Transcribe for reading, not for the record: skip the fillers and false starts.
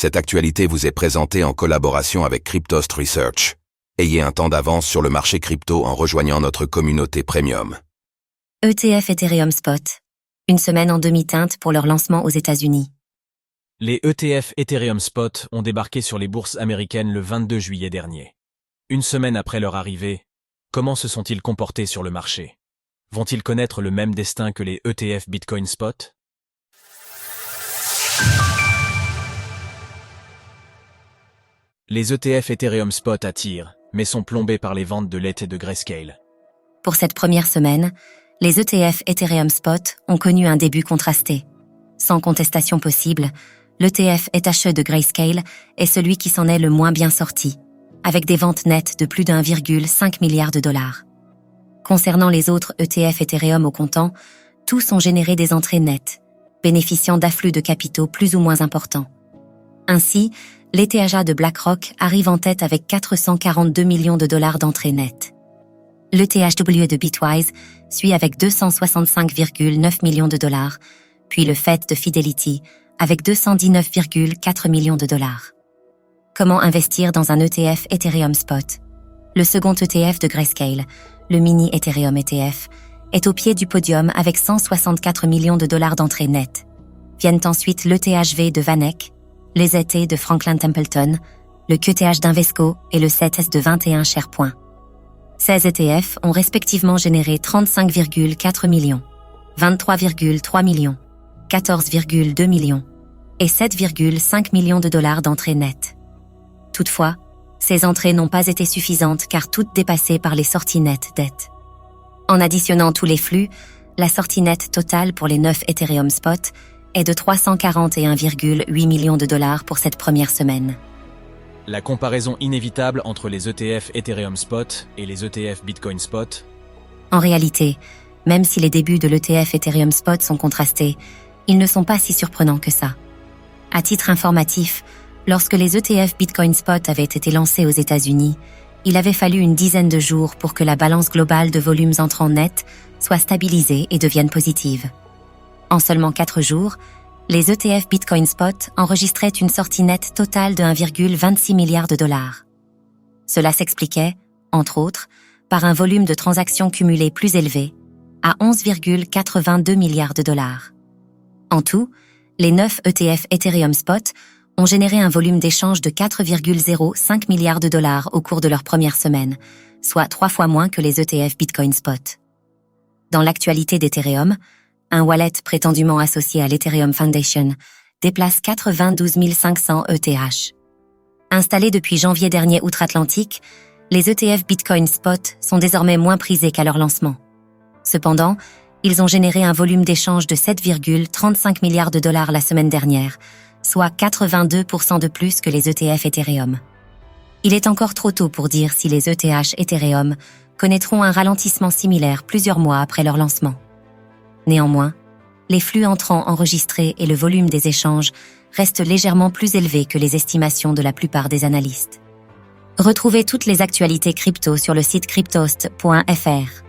Cette actualité vous est présentée en collaboration avec Cryptost Research. Ayez un temps d'avance sur le marché crypto en rejoignant notre communauté premium. ETF Ethereum Spot. Une semaine en demi-teinte pour leur lancement aux États-Unis. Les ETF Ethereum Spot ont débarqué sur les bourses américaines le 22 juillet dernier. Une semaine après leur arrivée, comment se sont-ils comportés sur le marché? Vont-ils connaître le même destin que les ETF Bitcoin Spot? Les ETF Ethereum Spot attirent, mais sont plombés par les ventes de l'ETH et de Grayscale. Pour cette première semaine, les ETF Ethereum Spot ont connu un début contrasté. Sans contestation possible, l'ETF ETH de Grayscale est celui qui s'en est le moins bien sorti, avec des ventes nettes de plus de 1,5 milliard de dollars. Concernant les autres ETF Ethereum au comptant, tous ont généré des entrées nettes, bénéficiant d'afflux de capitaux plus ou moins importants. Ainsi, l'ETH de BlackRock arrive en tête avec 442 millions de dollars d'entrées nettes. L'ETHW de Bitwise suit avec 265,9 millions de dollars, puis le FET de Fidelity avec 219,4 millions de dollars. Comment investir dans un ETF Ethereum Spot? Le second ETF de Grayscale, le Mini Ethereum ETF, est au pied du podium avec 164 millions de dollars d'entrées nettes. Viennent ensuite l'ETHV de VanEck, les ET de Franklin Templeton, le QTH d'Invesco et le CETS de 21 SharePoint. Ces ETF ont respectivement généré 35,4 millions, 23,3 millions, 14,2 millions et 7,5 millions de dollars d'entrées nettes. Toutefois, ces entrées n'ont pas été suffisantes car toutes dépassées par les sorties nettes d'ETH. En additionnant tous les flux, la sortie nette totale pour les 9 Ethereum Spot est de 341,8 millions de dollars pour cette première semaine. La comparaison inévitable entre les ETF Ethereum Spot et les ETF Bitcoin Spot. En réalité, même si les débuts de l'ETF Ethereum Spot sont contrastés, ils ne sont pas si surprenants que ça. À titre informatif, lorsque les ETF Bitcoin Spot avaient été lancés aux États-Unis, il avait fallu une dizaine de jours pour que la balance globale de volumes entrants nets soit stabilisée et devienne positive. En seulement 4 jours, les ETF Bitcoin Spot enregistraient une sortie nette totale de 1,26 milliard de dollars. Cela s'expliquait, entre autres, par un volume de transactions cumulées plus élevé, à 11,82 milliards de dollars. En tout, les 9 ETF Ethereum Spot ont généré un volume d'échange de 4,05 milliards de dollars au cours de leur première semaine, soit 3 fois moins que les ETF Bitcoin Spot. Dans l'actualité d'Ethereum, un wallet prétendument associé à l'Ethereum Foundation déplace 92 500 ETH. Installés depuis janvier dernier outre-Atlantique, les ETF Bitcoin Spot sont désormais moins prisés qu'à leur lancement. Cependant, ils ont généré un volume d'échange de 7,35 milliards de dollars la semaine dernière, soit 82% de plus que les ETF Ethereum. Il est encore trop tôt pour dire si les ETH Ethereum connaîtront un ralentissement similaire plusieurs mois après leur lancement. Néanmoins, les flux entrants enregistrés et le volume des échanges restent légèrement plus élevés que les estimations de la plupart des analystes. Retrouvez toutes les actualités crypto sur le site cryptost.fr.